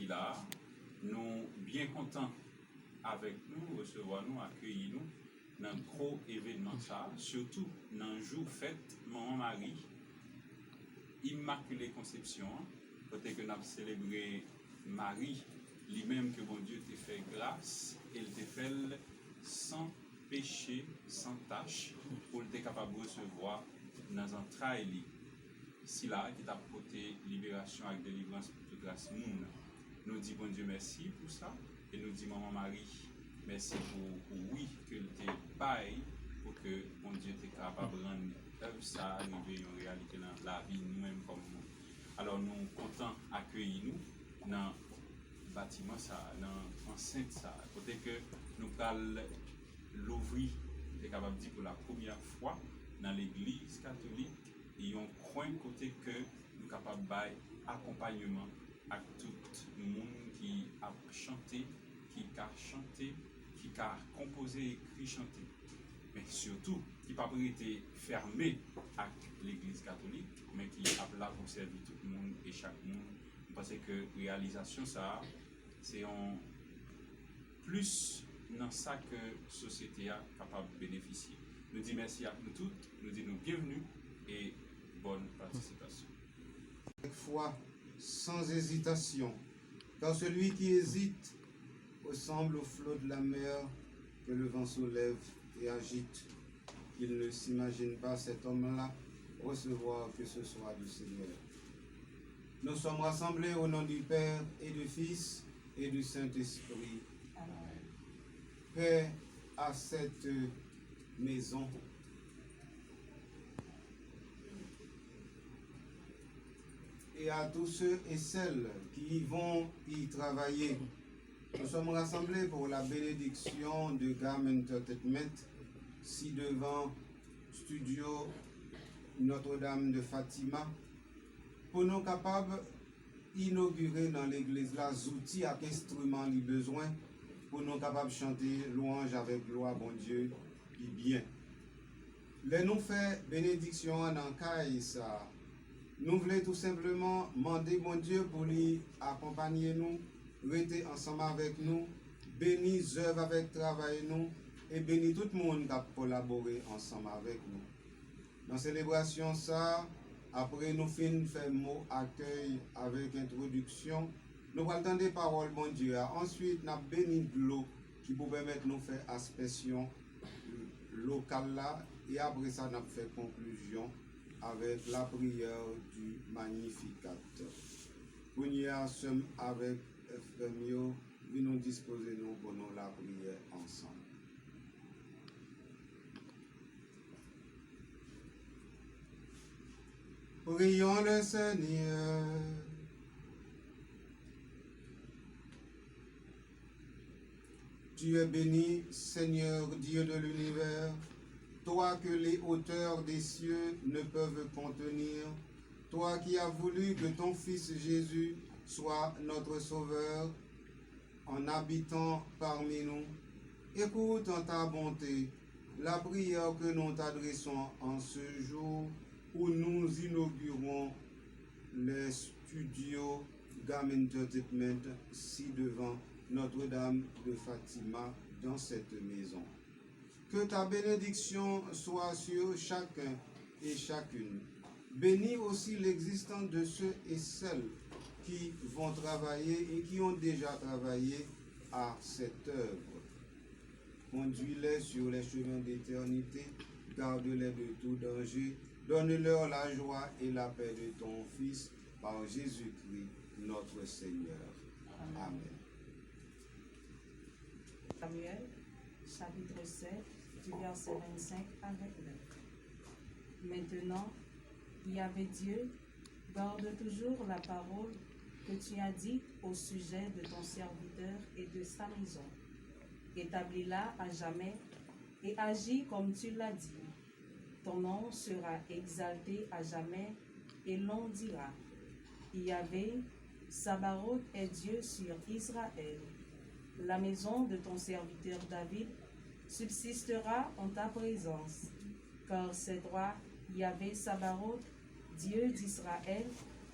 qui là, nous bien contents avec nous, recevoir nous, accueillir nous dans un gros événement ça, surtout dans un jour fête Maman Marie, Immaculée Conception, peut-être que nous avons célébré Marie, lui-même que bon Dieu t'a fait grâce, et il t'a fait sans péché, sans tâche, pour être capable de recevoir dans un travail. Si là, qui t'a porté libération avec délivrance pour toute la monde. Nous disons bon Dieu merci pour ça, et nous disons Maman Marie, merci pour oui, que tu pareil, pour que bon Dieu t'est capable de rendre œuvre ça arriver en réalité dans la vie nous-mêmes comme nous. Alors nous sommes contents d'accueillir nous dans le bâtiment ça, dans l'enceinte ça, côté que nous allons l'ouvrir, est capable de dire pour la première fois dans l'église catholique, et on croit côté que nous sommes capables d'accompagnement à tout le monde qui a chanté, qui a chanté, qui a composé, écrit, chanté. Mais surtout, qui n'a pas été fermé à l'église catholique, mais qui a là pour servir tout le monde et chaque monde. Parce que réalisation, ça, c'est en plus dans ça que la société est capable de bénéficier. Nous disons merci à nous toutes, nous disons bienvenue et bonne participation. Chaque fois, sans hésitation, car celui qui hésite ressemble au flot de la mer que le vent soulève et agite. Il ne s'imagine pas cet homme-là recevoir que ce soit du Seigneur. Nous sommes rassemblés au nom du Père et du Fils et du Saint-Esprit. Paix à cette maison. Et à tous ceux et celles qui vont y travailler. Nous sommes rassemblés pour la bénédiction de GAM Entertainment, ci devant studio Notre-Dame de Fatima, pour nous capables d'inaugurer dans l'église là outils et instruments les besoins, pour nous capables de chanter louange avec gloire bon Dieu et bien. Les nous fait bénédiction en caille ça. Nous voulons tout simplement demander bon Dieu pour lui accompagner nous, rester ensemble avec nous, bénir œuvres avec travail nous et bénir tout le monde qui a collaboré ensemble avec nous. Dans la célébration ça, après nous finissons faire mot accueil avec introduction, nous allons entendre des paroles bon Dieu. Ensuite, nous bénissons de l'eau qui peut permettre de nous faire aspersion locale là et après ça, nous fait conclusion avec la prière du Magnificat. Nous sommes avec Frère, nous disposer nous pour nous la prière ensemble. Prions le Seigneur. Tu es béni, Seigneur Dieu de l'univers, toi que les hauteurs des cieux ne peuvent contenir, toi qui as voulu que ton Fils Jésus soit notre Sauveur en habitant parmi nous. Écoute en ta bonté la prière que nous t'adressons en ce jour où nous inaugurons les studios GAM Entertainment ci devant Notre-Dame de Fatima dans cette maison. Que ta bénédiction soit sur chacun et chacune. Bénis aussi l'existence de ceux et celles qui vont travailler et qui ont déjà travaillé à cette œuvre. Conduis-les sur les chemins d'éternité, garde-les de tout danger, donne-leur la joie et la paix de ton Fils, par Jésus-Christ, notre Seigneur. Amen. Samuel, chapitre 7, du verset 25 à 29. Maintenant, Yahvé Dieu, garde toujours la parole que tu as dite au sujet de ton serviteur et de sa maison. Établis-la à jamais et agis comme tu l'as dit. Ton nom sera exalté à jamais et l'on dira: Yahvé, Sabaoth est Dieu sur Israël. La maison de ton serviteur David subsistera en ta présence, car c'est toi, Yahvé Sabaoth, Dieu d'Israël,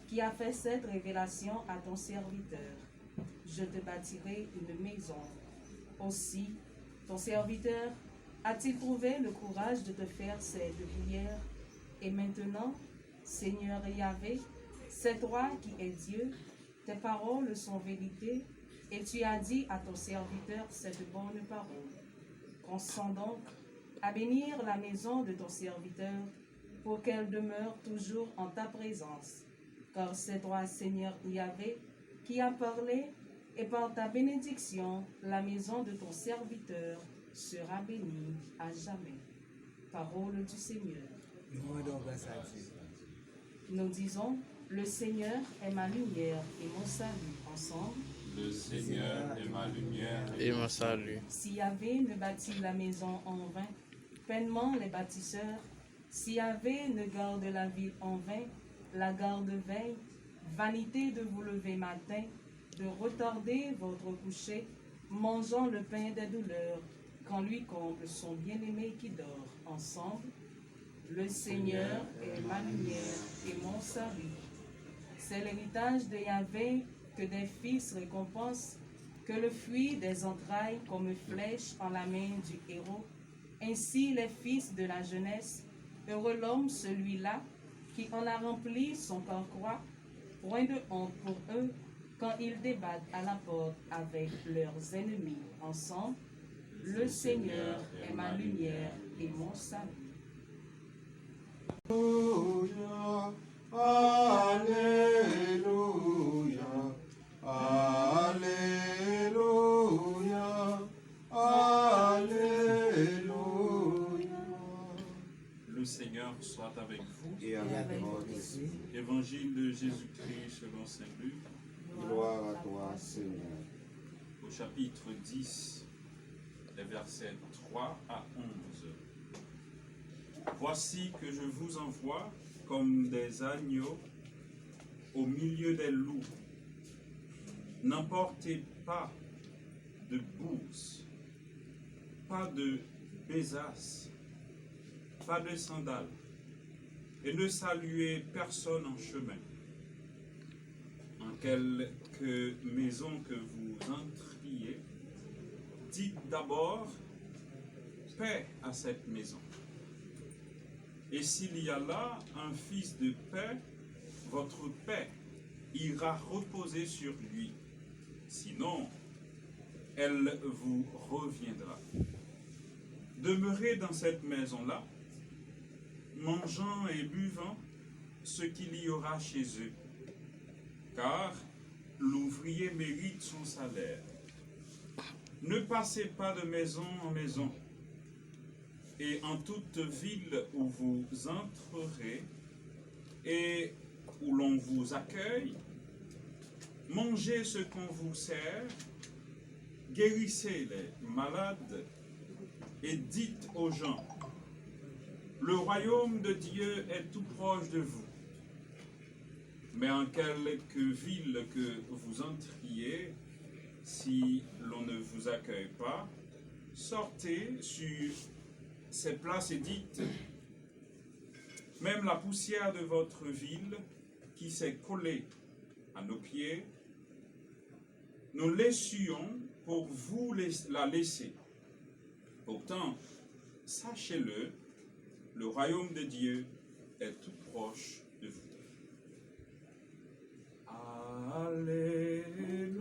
qui a fait cette révélation à ton serviteur. je te bâtirai une maison. Aussi, ton serviteur a-t-il trouvé le courage de te faire cette prière? Et maintenant, Seigneur Yahvé, c'est toi qui es Dieu, tes paroles sont vérité, et tu as dit à ton serviteur cette bonne parole. Consens donc à bénir la maison de ton serviteur, pour qu'elle demeure toujours en ta présence. Car c'est toi, Seigneur Yahvé, qui as parlé, et par ta bénédiction, la maison de ton serviteur sera bénie à jamais. Parole du Seigneur. Nous disons, le Seigneur est ma lumière et mon salut. Ensemble. Le Seigneur est ma lumière Et mon salut. Si Yahvé ne bâtit la maison en vain, pleinement les bâtisseurs. Si Yahvé ne garde la ville en vain, la garde veille. Vanité de vous lever matin, de retarder votre coucher, mangeant le pain des douleurs, quand lui comble son bien-aimé qui dort. Ensemble, le Seigneur est ma lumière et mon salut. C'est l'héritage de Yahvé que des fils récompensent, que le fruit des entrailles comme flèche en la main du héros. Ainsi les fils de la jeunesse, heureux l'homme celui-là qui en a rempli son carquois, point de honte pour eux quand ils débattent à la porte avec leurs ennemis. Ensemble, le Seigneur est ma lumière et mon salut. Alléluia, Alléluia, Alléluia. Le Seigneur soit avec vous. Et avec votre esprit. Évangile de Jésus-Christ selon saint Luc, Gloire à toi, Seigneur. au chapitre 10, les versets 3 à 11. Voici que je vous envoie comme des agneaux au milieu des loups. N'emportez pas de bourse, pas de besace, pas de sandales, et ne saluez personne en chemin. En quelque maison que vous entriez, dites d'abord paix à cette maison. Et s'il y a là un fils de paix, votre paix ira reposer sur lui. Sinon, elle vous reviendra. Demeurez dans cette maison-là, mangeant et buvant ce qu'il y aura chez eux, car l'ouvrier mérite son salaire. Ne passez pas de maison en maison, et en toute ville où vous entrerez et où l'on vous accueille, mangez ce qu'on vous sert, guérissez les malades et dites aux gens, le royaume de Dieu est tout proche de vous. Mais en quelque ville que vous entriez, si l'on ne vous accueille pas, sortez sur ces places et dites, même la poussière de votre ville qui s'est collée à nos pieds, nous l'essuions pour vous la laisser. Pourtant, sachez-le, le royaume de Dieu est tout proche de vous. Alléluia,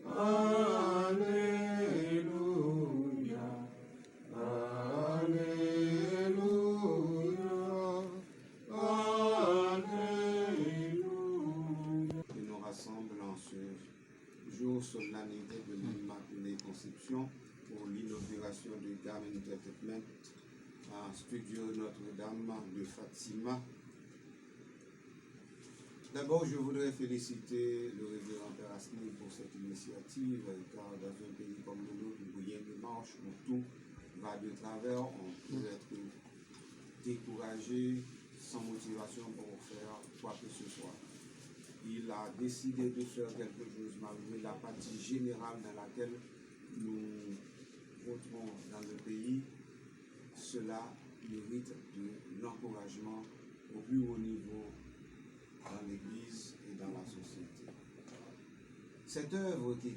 Alléluia, Alléluia, Alléluia. Qui nous rassemble en ce jour solennité de l'Immaculée Conception pour l'inauguration du Garment Entertainment en studio Notre-Dame de Fatima. D'abord, je voudrais féliciter le révérend Père Asni pour cette initiative, car dans un pays comme le nôtre, où rien ne marche, où tout va de travers, on peut être découragé, sans motivation pour faire quoi que ce soit. Il a décidé de faire quelque chose malgré l'apathie générale dans laquelle nous votons dans le pays. Cela mérite de l'encouragement au plus haut niveau dans l'Église et dans la société. cette œuvre qu'il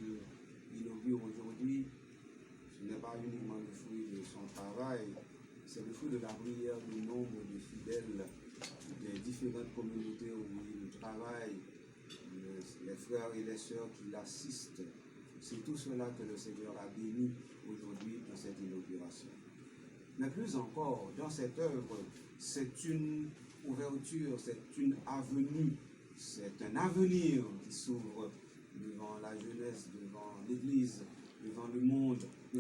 inaugure aujourd'hui, ce n'est pas uniquement le fruit de son travail, c'est le fruit de la prière du nombre de fidèles des différentes communautés où il travaille, les frères et les sœurs qui l'assistent. C'est tout cela que le Seigneur a béni aujourd'hui dans cette inauguration. Mais plus encore, dans cette œuvre, c'est une ouverture, c'est une avenue, c'est un avenir qui s'ouvre devant la jeunesse, devant l'Église, devant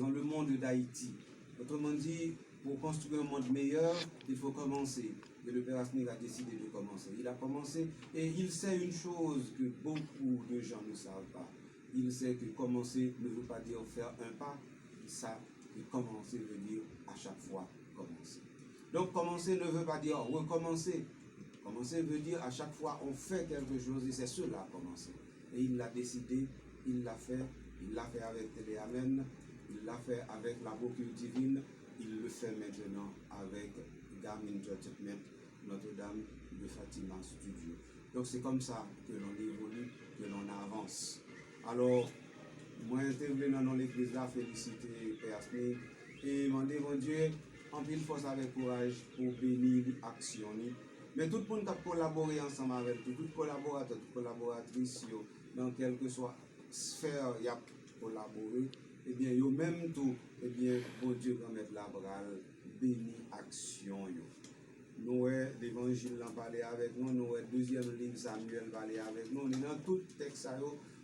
le monde d'Haïti. Autrement dit, pour construire un monde meilleur, il faut commencer. Et le Père Asnig a décidé de commencer. Il a commencé et il sait une chose que beaucoup de gens ne savent pas. Il sait que commencer ne veut pas dire faire un pas. Ça, que commencer veut dire à chaque fois commencer. Donc commencer ne veut pas dire recommencer. Commencer veut dire à chaque fois on fait quelque chose et c'est cela commencer. Et il l'a décidé, il l'a fait avec Téléamen, il l'a fait avec la boucle divine, il le fait maintenant avec GAM Entertainment, Notre-Dame de Fatima Studio. Donc c'est comme ça que l'on évolue, que l'on avance. Alors, moi, je voulais dans l'église là féliciter Père Asnig et demander mon Dieu en pile force avec courage pour bénir l'action. Mais tout le monde qui a collaboré ensemble avec tout collaborateur, toute collaboratrice, dans quelle que soit sphère, il a collaboré, et bien, yo même tout, et bien, bon Dieu va mettre la bral, béni action. Nous, l'évangile l'a parlé avec nous, nous, deuxième livre Samuel parlé avec nous, dans tout texte,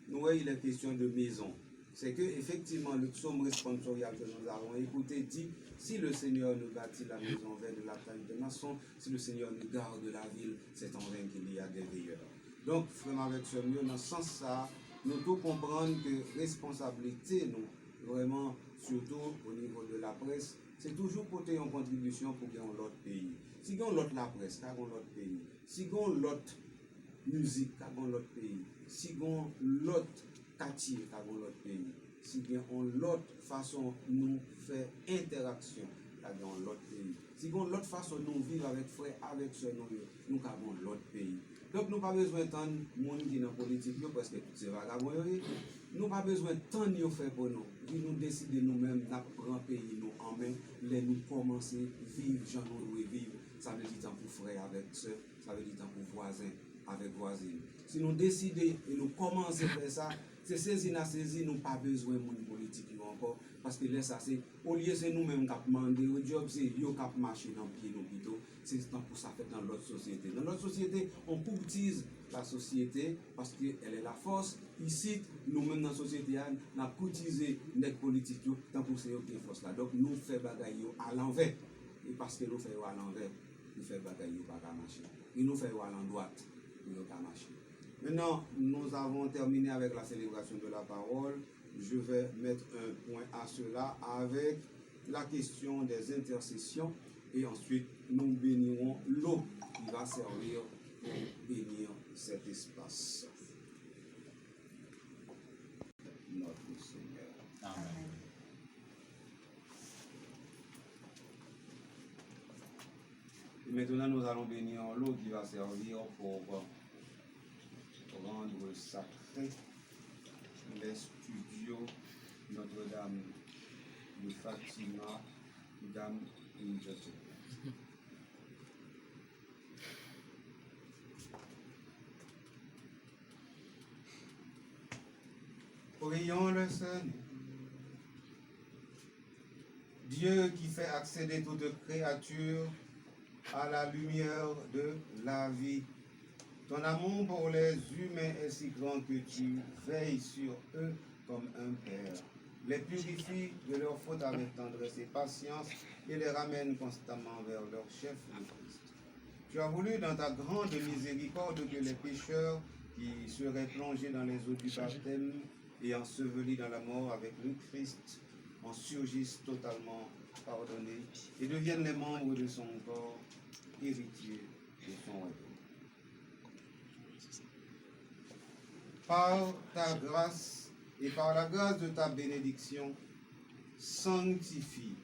nous, il est question de maison. C'est que, effectivement, le psaume responsorial que nous avons écouté dit si le Seigneur nous bâtit la maison vers de la taille de maçon, si le Seigneur nous garde la ville, c'est en vain qu'il y a des veilleurs. Donc, frère avec ce mieux, dans ce sens-là, nous devons comprendre que responsabilité, nous, vraiment, surtout au niveau de la presse, c'est toujours pour une contribution pour qu'il y ait l'autre pays. Si on l'autre la presse, il y a l'autre pays. Si on l'autre musique, il y a l'autre pays. Si on l'autre quartier, il y a l'autre pays. Si on l'autre façon nous faire interaction, il y a l'autre pays. Si on l'autre façon nous vivre avec frères, avec soeurs, nous avons l'autre pays. Donc nous n'avons pas besoin de tant de monde qui est dans la politique, parce que c'est vagabond. Nous n'avons pas besoin de tant de faire pour nous. Nous décidons nous-mêmes d'apprendre pays nous en main, nous commencer à vivre, j'en ai vivre. Ça veut dire temps pour frère avec soeur, ça veut dire temps pour voisin avec voisine. Si nous décidons et nous commençons à faire ça, c'est saisi, nous pas besoin de monde politique encore. Parce que là, ça c'est, au lieu c'est nous-mêmes qui avons demandé, le job c'est eux qui ont marché dans le pied, c'est temps pour ça faire dans l'autre société. Dans notre société, on courtise la société parce qu'elle est la force. Ici, nous-mêmes dans la société, on a courtisé les politiques, tant pour ces forces là. Donc nous faisons bagaille à l'envers. Et parce que nous faisons à l'envers, nous faisons bagaille pas à marcher. Et nous faisons à l'endroite, nous pas marcher. Maintenant, nous avons terminé avec la célébration de la parole. Je vais mettre un point à cela avec la question des intercessions et ensuite nous bénirons l'eau qui va servir pour bénir cet espace. Notre Seigneur. Amen. Et maintenant, nous allons bénir l'eau qui va servir pour rendre sacré les studios Notre-Dame de Fatima, GAM Entertainment. Prions le Seigneur. Dieu qui fait accéder toute créature à la lumière de la vie. Ton amour pour les humains est si grand que tu veilles sur eux comme un père. Les purifie de leurs fautes avec tendresse et patience et les ramène constamment vers leur chef, le Christ. Tu as voulu dans ta grande miséricorde que les pécheurs qui seraient plongés dans les eaux du baptême et ensevelis dans la mort avec le Christ en surgissent totalement pardonnés et deviennent les membres de son corps, héritiers de son royaume. Par ta grâce et par la grâce de ta bénédiction, sanctifie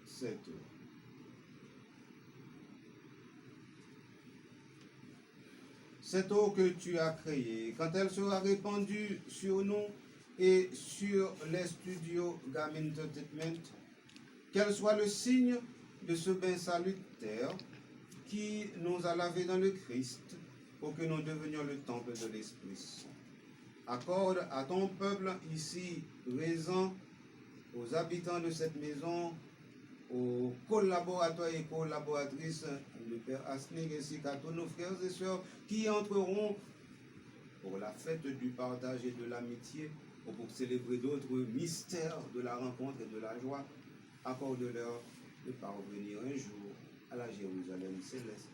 cette eau. cette eau que tu as créée, quand elle sera répandue sur nous et sur les studios Garment Entertainment, qu'elle soit le signe de ce bain salutaire qui nous a lavés dans le Christ pour que nous devenions le temple de l'Esprit Saint. Accorde à ton peuple ici présent, aux habitants de cette maison, aux collaborateurs et collaboratrices de Père Asnig ainsi qu'à tous nos frères et sœurs qui entreront pour la fête du partage et de l'amitié ou pour célébrer d'autres mystères de la rencontre et de la joie. Accorde-leur de parvenir un jour à la Jérusalem céleste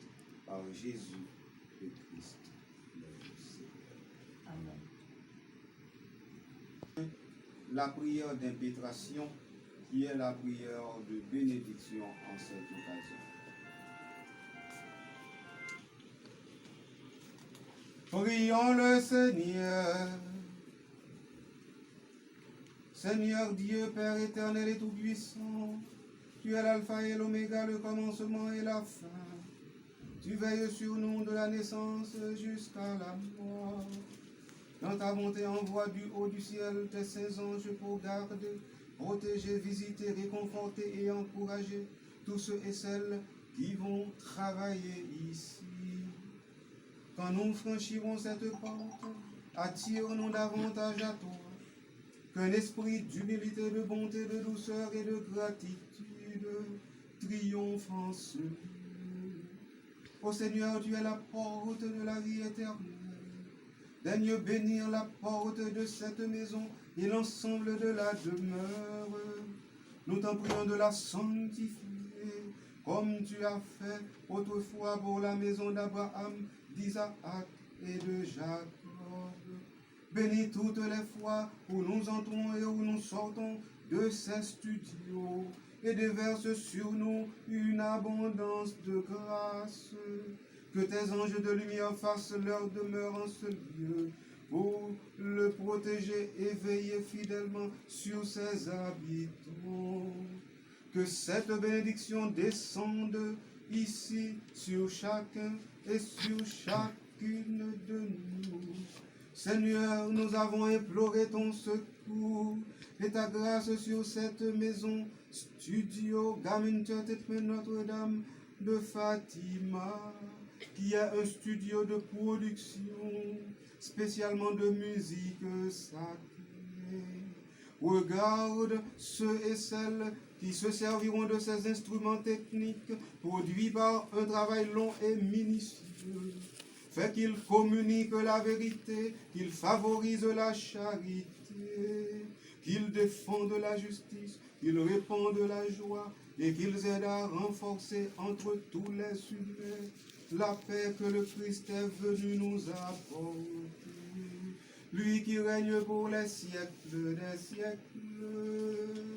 par Jésus le Christ, notre Seigneur. Amen. La prière d'impétration qui est la prière de bénédiction en cette occasion. Prions le Seigneur. Seigneur Dieu, Père éternel et tout-puissant, tu es l'alpha et l'oméga, le commencement et la fin. Tu veilles sur nous de la naissance jusqu'à la mort. Dans ta bonté, envoie du haut du ciel tes saints anges pour garder, protéger, visiter, réconforter et encourager tous ceux et celles qui vont travailler ici. Quand nous franchirons cette porte, attire-nous davantage à toi. Qu'un esprit d'humilité, de bonté, de douceur et de gratitude triomphe en ce lieu. Ô Seigneur, tu es la porte de la vie éternelle. Daigne bénir la porte de cette maison et l'ensemble de la demeure. Nous t'en prions de la sanctifier, comme tu as fait autrefois pour la maison d'Abraham, d'Isaac et de Jacob. Bénis toutes les fois où nous entrons et où nous sortons de ces studios et déverse sur nous une abondance de grâce. Que tes anges de lumière fassent leur demeure en ce lieu pour le protéger et veiller fidèlement sur ses habitants. Que cette bénédiction descende ici sur chacun et sur chacune de nous. Seigneur, nous avons imploré ton secours et ta grâce sur cette maison, studio Garment Entertainment Notre-Dame de Fatima, qui est un studio de production spécialement de musique sacrée. Regarde ceux et celles qui se serviront de ces instruments techniques produits par un travail long et minutieux. Fais qu'ils communiquent la vérité, qu'ils favorisent la charité, qu'ils défendent la justice, qu'ils répandent la joie et qu'ils aident à renforcer entre tous les humains la paix que le Christ est venu nous apporter. Lui qui règne pour les siècles des siècles.